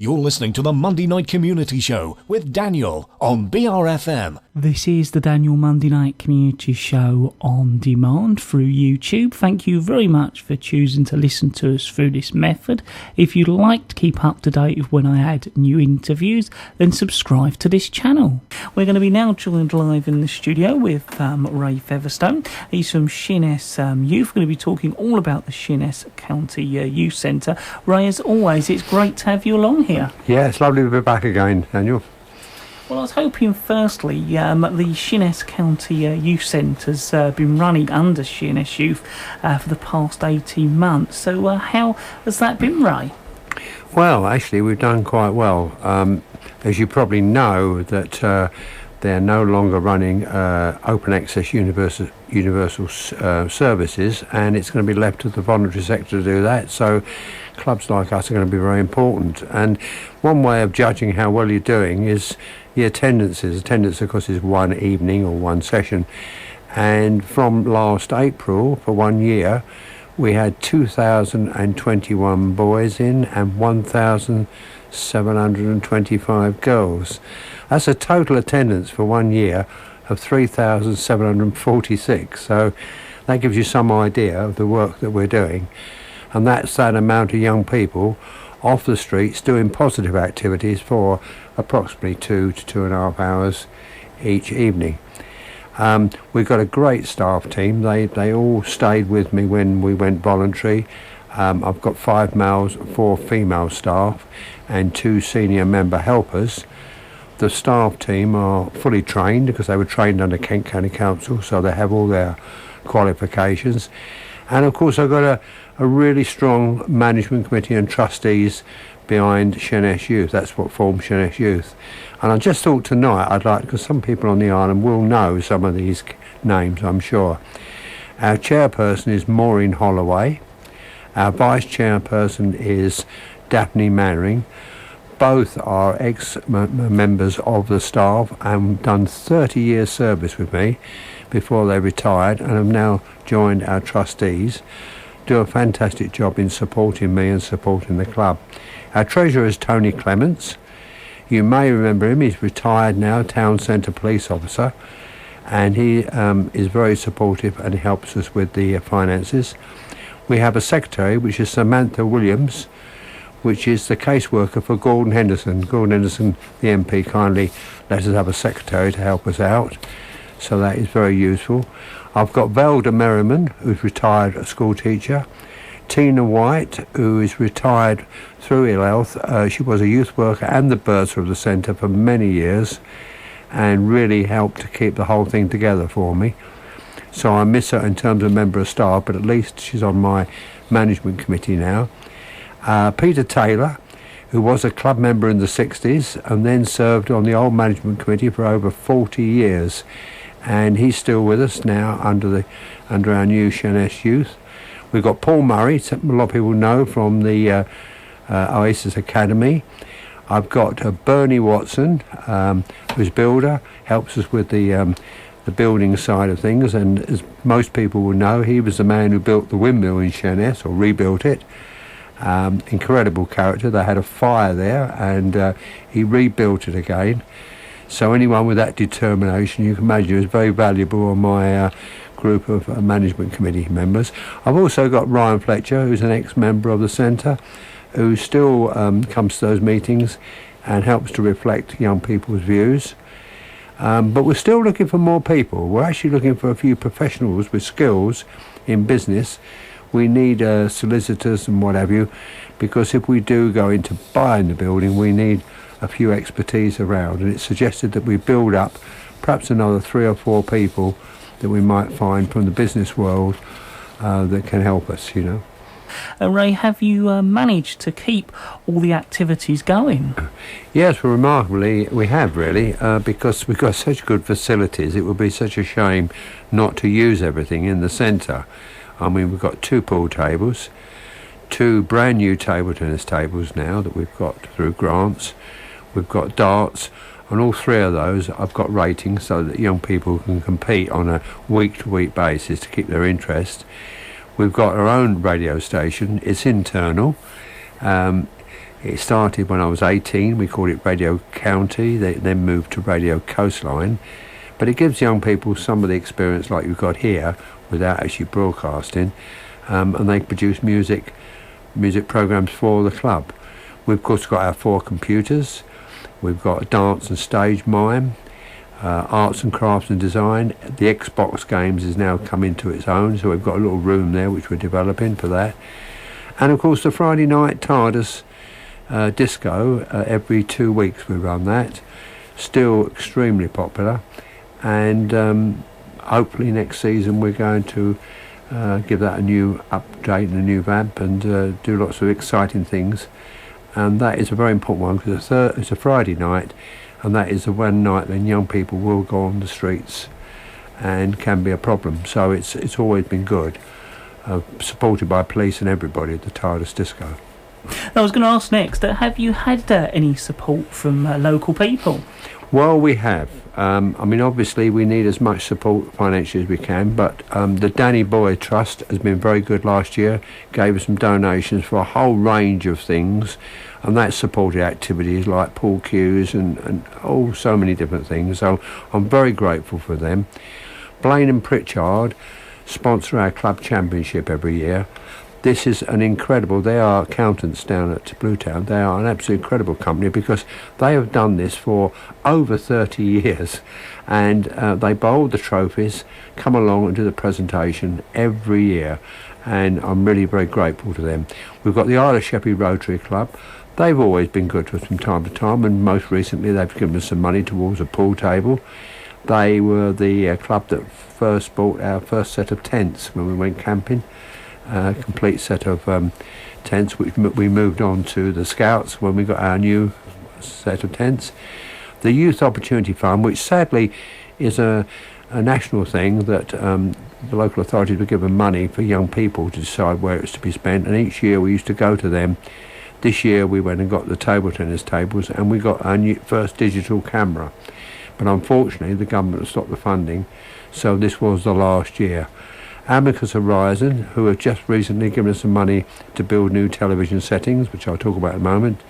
You're listening to the Monday Night Community Show with Daniel on BRFM. This is the Daniel Monday Night Community Show on demand through YouTube. Thank you very much for choosing to listen to us through this method. If you'd like to keep up to date with when I add new interviews, then subscribe to this channel. We're going to be now joined live in the studio with Ray Featherstone. He's from sheerness Youth. We're going to be talking all about the Sheerness County Youth Centre. Ray, as always, it's great to have you along here. Yeah, it's lovely to be back again, Daniel. Well, I was hoping, firstly, the Sheerness County Youth Centre's been running under Sheerness Youth for the past 18 months. So how has that been, Ray? Well, actually, we've done quite well. As you probably know, that they're no longer running open access universal services, and it's going to be left to the voluntary sector to do that. So clubs like us are going to be very important. And one way of judging how well you're doing is the attendances. Attendance, of course, is one evening or one session. And from last April, for 1 year, we had 2,021 boys in and 1,725 girls. That's a total attendance for 1 year of 3,746. So that gives you some idea of the work that we're doing. And that's that amount of young people off the streets doing positive activities for approximately 2 to 2.5 hours each evening. We've got a great staff team. They all stayed with me when we went voluntary. I've got 5 males, 4 female staff and 2 senior member helpers. The staff team are fully trained because they were trained under Kent County Council, so they have all their qualifications. And of course I've got a really strong management committee and trustees behind Sheerness Youth. That's what forms Sheerness Youth. And I just thought tonight I'd like, because some people on the island will know some of these names, I'm sure. Our chairperson is Maureen Holloway. Our vice chairperson is Daphne Mannering. Both are ex-members of the staff and done 30 years service with me before they retired, and have now joined our trustees. Do a fantastic job in supporting me and supporting the club. Our treasurer is Tony Clements. You may remember him. He's retired now, town centre police officer, and he is very supportive and helps us with the finances. We have a secretary, which is Samantha Williams, which is the caseworker for Gordon Henderson. Gordon Henderson, the MP, kindly let us have a secretary to help us out, so that is very useful. I've got Velda Merriman, who's retired a school teacher. Tina White, who is retired through ill health. She was a youth worker and the bursar of the centre for many years and really helped to keep the whole thing together for me. So I miss her in terms of member of staff, but at least she's on my management committee now. Peter Taylor, who was a club member in the 60s and then served on the old management committee for over 40 years. And he's still with us now under our new Sheerness Youth. We've got Paul Murray, a lot of people know from the Oasis Academy. I've got Bernie Watson, who's builder, helps us with the building side of things, and as most people will know, he was the man who built the windmill in Sheerness, or rebuilt it. Incredible character. They had a fire there and he rebuilt it again. So anyone with that determination, you can imagine, is very valuable on my group of management committee members. I've also got Ryan Fletcher, who's an ex-member of the centre, who still comes to those meetings and helps to reflect young people's views. But we're still looking for more people. We're actually looking for a few professionals with skills in business. We need solicitors and what have you, because if we do go into buying the building, we need a few expertise around, and it's suggested that we build up perhaps another 3 or 4 people that we might find from the business world that can help us, you know. Ray, have you managed to keep all the activities going? Yes, well, remarkably we have, really, because we've got such good facilities. It would be such a shame not to use everything in the centre. I mean, we've got 2 pool tables, 2 brand new table tennis tables now that we've got through grants. We've got darts, and all 3 of those I've got ratings so that young people can compete on a week-to-week basis to keep their interest. We've got our own radio station. It's internal. It started when I was 18. We called it Radio County. They then moved to Radio Coastline. But it gives young people some of the experience like you've got here without actually broadcasting. And they produce music programs for the club. We've of course got our 4 computers. We've got dance and stage mime, arts and crafts and design. The Xbox games is now come into its own, so we've got a little room there which we're developing for that. And of course the Friday night TARDIS disco, every 2 weeks we run that. Still extremely popular, and hopefully next season we're going to give that a new update and a new vamp, and do lots of exciting things. And that is a very important one because it's a Friday night, and that is the one night when young people will go on the streets and can be a problem. So it's always been good, supported by police and everybody at the TARDIS disco. I was going to ask next, have you had any support from local people? Well, we have. I mean, obviously we need as much support financially as we can, but the Danny Boy Trust has been very good last year, gave us some donations for a whole range of things, and that supported activities like pool cues and so many different things, so I'm very grateful for them. Blaine and Pritchard sponsor our club championship every year. This is an incredible, they are accountants down at Bluetown. They are an absolutely incredible company because they have done this for over 30 years, and they bowl the trophies, come along and do the presentation every year, and I'm really very grateful to them. We've got the Isle of Sheppey Rotary Club. They've always been good to us from time to time, and most recently they've given us some money towards a pool table. They were the club that first bought our first set of tents when we went camping. Complete set of tents, which we moved on to the Scouts when we got our new set of tents. The Youth Opportunity Fund, which sadly is a national thing that the local authorities were given money for young people to decide where it's to be spent, and each year we used to go to them. This year we went and got the table tennis tables, and we got our first digital camera. But unfortunately the government stopped the funding, so this was the last year. Amicus Horizon, who have just recently given us some money to build new television settings, which I'll talk about in a moment.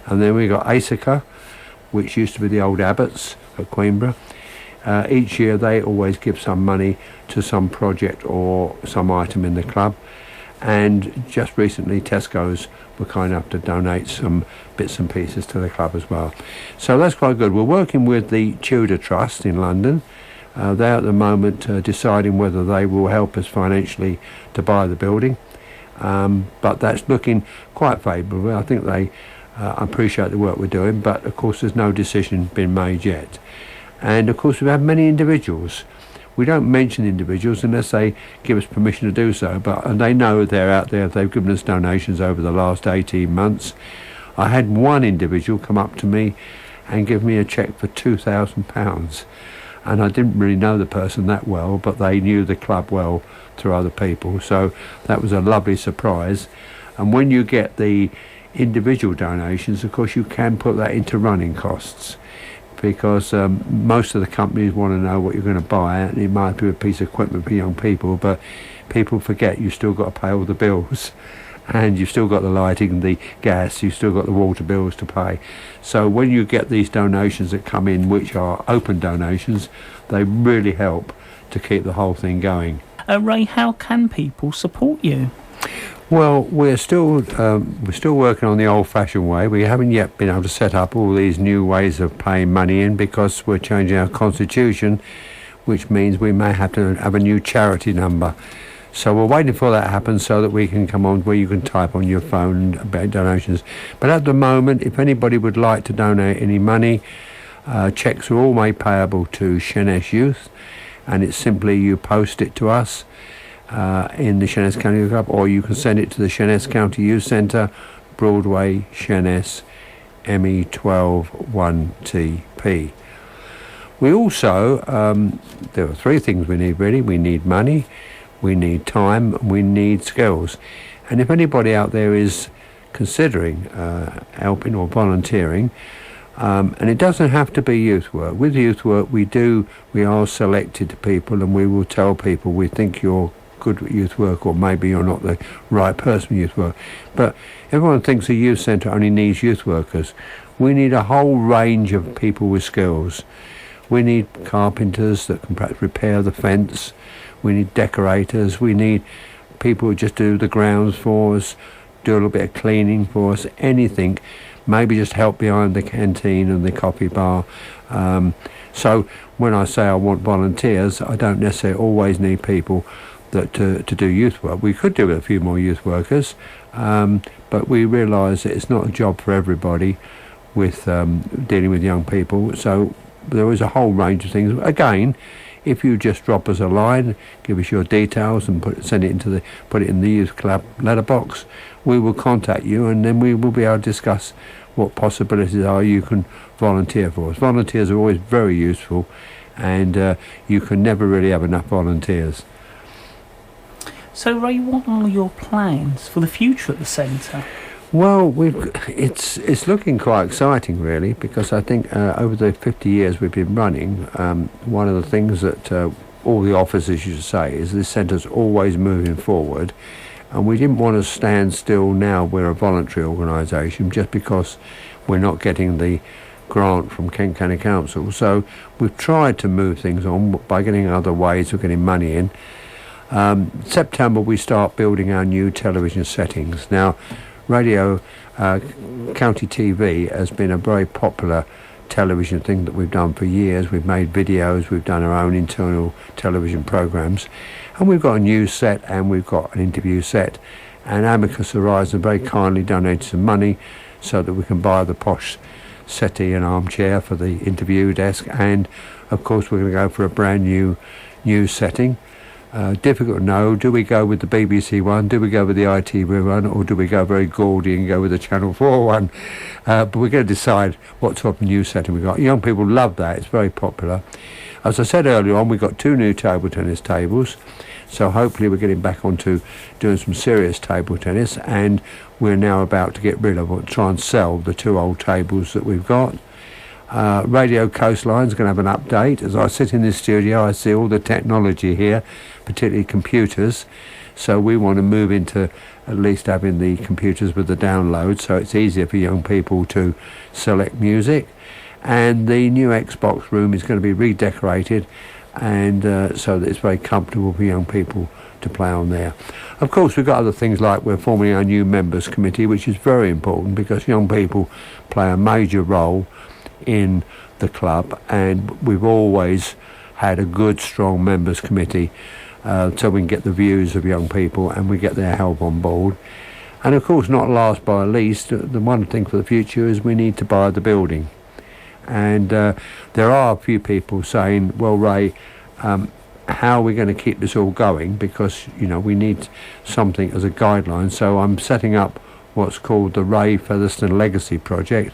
And then we got ASICA, which used to be the old Abbots at Queenborough. Each year they always give some money to some project or some item in the club. And just recently Tesco's were kind enough to donate some bits and pieces to the club as well. So that's quite good. We're working with the Tudor Trust in London. They're at the moment deciding whether they will help us financially to buy the building, but that's looking quite favourable. I think they appreciate the work we're doing, but of course there's no decision been made yet. And of course we've had many individuals. We don't mention individuals unless they give us permission to do so, and they know they're out there. They've given us donations over the last 18 months. I had one individual come up to me and give me a cheque for £2,000. And I didn't really know the person that well, but they knew the club well through other people, so that was a lovely surprise. And when you get the individual donations, of course you can put that into running costs, because most of the companies want to know what you're going to buy, and it might be a piece of equipment for young people, but people forget you've still got to pay all the bills. And you've still got the lighting, the gas, you've still got the water bills to pay. So when you get these donations that come in, which are open donations, they really help to keep the whole thing going. Ray, how can people support you? Well, we're still working on the old-fashioned way. We haven't yet been able to set up all these new ways of paying money in because we're changing our constitution, which means we may have to have a new charity number. So we're waiting for that to happen so that we can come on where you can type on your phone about donations. But at the moment, if anybody would like to donate any money, cheques are all made payable to Sheerness Youth, and it's simply you post it to us in the Sheerness County Club, or you can send it to the Sheerness County Youth Centre, Broadway, Sheerness, ME12 1TP. We also, there are 3 things we need really. We need money, we need time, and we need skills. And if anybody out there is considering helping or volunteering, and it doesn't have to be youth work. With youth work we are selected people, and we will tell people we think you're good at youth work, or maybe you're not the right person for youth work. But everyone thinks a youth centre only needs youth workers. We need a whole range of people with skills. We need carpenters that can perhaps repair the fence. We need decorators. We need people who just do the grounds for us, do a little bit of cleaning for us, anything. Maybe just help behind the canteen and the coffee bar. So when I say I want volunteers, I don't necessarily always need people that to do youth work. We could do with a few more youth workers, but we realise that it's not a job for everybody with dealing with young people. So there is a whole range of things. Again, if you just drop us a line, give us your details and put it in the youth club letterbox, we will contact you, and then we will be able to discuss what possibilities are you can volunteer for us. Volunteers are always very useful, and you can never really have enough volunteers. So Ray, what are your plans for the future at the centre? Well, it's looking quite exciting, really, because I think over the 50 years we've been running, one of the things that all the officers used to say is this centre's always moving forward, and we didn't want to stand still. Now we're a voluntary organisation just because we're not getting the grant from Kent County Council. So we've tried to move things on by getting other ways of getting money in. September we start building our new television settings. Now, radio, county TV has been a very popular television thing that we've done for years. We've made videos, we've done our own internal television programmes, and we've got a news set and we've got an interview set, and Amicus Horizon very kindly donated some money so that we can buy the posh settee and armchair for the interview desk, and of course we're going to go for a brand new news setting. Difficult to know, do we go with the BBC one, do we go with the ITV one, or do we go very gaudy and go with the Channel 4 one? But we're going to decide what sort of news setting we got. Young people love that, it's very popular. As I said earlier on, we've got 2 new table tennis tables, so hopefully we're getting back onto doing some serious table tennis, and we're now about to get rid of or try and sell the 2 old tables that we've got. Radio Coastline's going to have an update. As I sit in this studio, I see all the technology here, particularly computers. So we want to move into at least having the computers with the download, so it's easier for young people to select music. And the new Xbox room is going to be redecorated, and so that it's very comfortable for young people to play on there. Of course, we've got other things like we're forming our new members committee, which is very important because young people play a major role in the club, and we've always had a good strong members committee, so we can get the views of young people and we get their help on board. And of course, not last by least, the one thing for the future is we need to buy the building. And there are a few people saying, well, Ray, how are we going to keep this all going, because we need something as a guideline. So I'm setting up what's called the Ray Featherstone Legacy Project,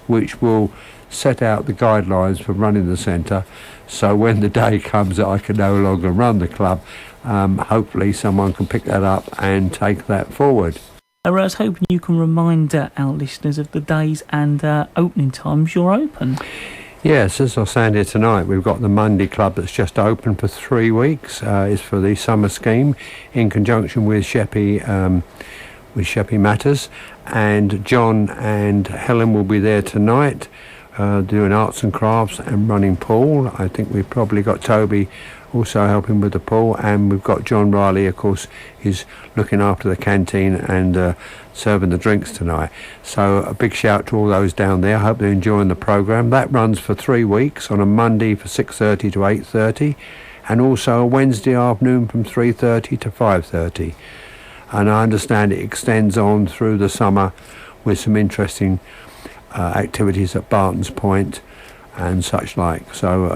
which will set out the guidelines for running the centre, so when the day comes that I can no longer run the club, hopefully someone can pick that up and take that forward. I was hoping you can remind our listeners of the days and opening times you're open. Yes, as I stand here tonight, we've got the Monday club that's just open for 3 weeks. It's for the summer scheme in conjunction with sheppey Matters, and John and Helen will be there tonight doing arts and crafts and running pool. I think we've probably got Toby also helping with the pool, and we've got John Riley, of course, he's looking after the canteen and serving the drinks tonight. So a big shout to all those down there. I hope they're enjoying the programme. That runs for 3 weeks, on a Monday for 6:30 to 8:30, and also a Wednesday afternoon from 3:30 to 5:30. And I understand it extends on through the summer with some interesting activities at Barton's Point and such like. So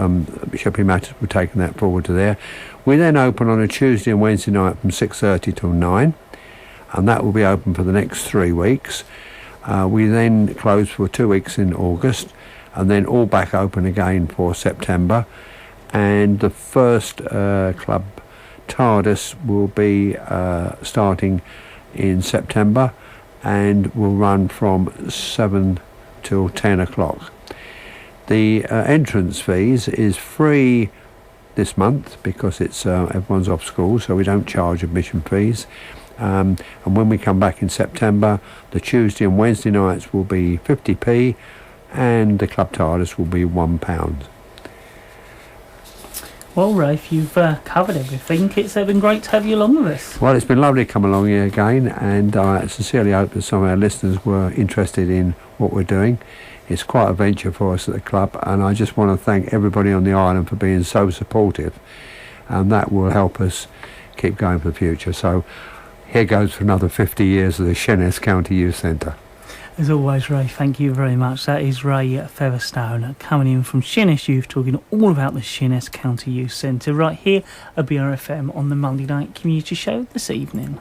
sheppey Matters will taking that forward to there. We then open on a Tuesday and Wednesday night from 6:30 till 9, and that will be open for the next 3 weeks. We then close for 2 weeks in August, and then all back open again for September. And the first club, TARDIS, will be starting in September and will run from 7 till 10 o'clock. The entrance fees is free this month because it's everyone's off school, so we don't charge admission fees. And when we come back in September, the Tuesday and Wednesday nights will be 50p, and the club TARDIS will be £1. Well, Rafe, you've covered everything. It's been great to have you along with us. Well, it's been lovely to come along here again, and I sincerely hope that some of our listeners were interested in what we're doing. It's quite a venture for us at the club, and I just want to thank everybody on the island for being so supportive, and that will help us keep going for the future. So here goes for another 50 years of the Sheerness County Youth Centre. As always, Ray, thank you very much. That is Ray Featherstone coming in from Sheerness Youth, talking all about the Sheerness County Youth Centre right here at BRFM on the Monday Night Community Show this evening.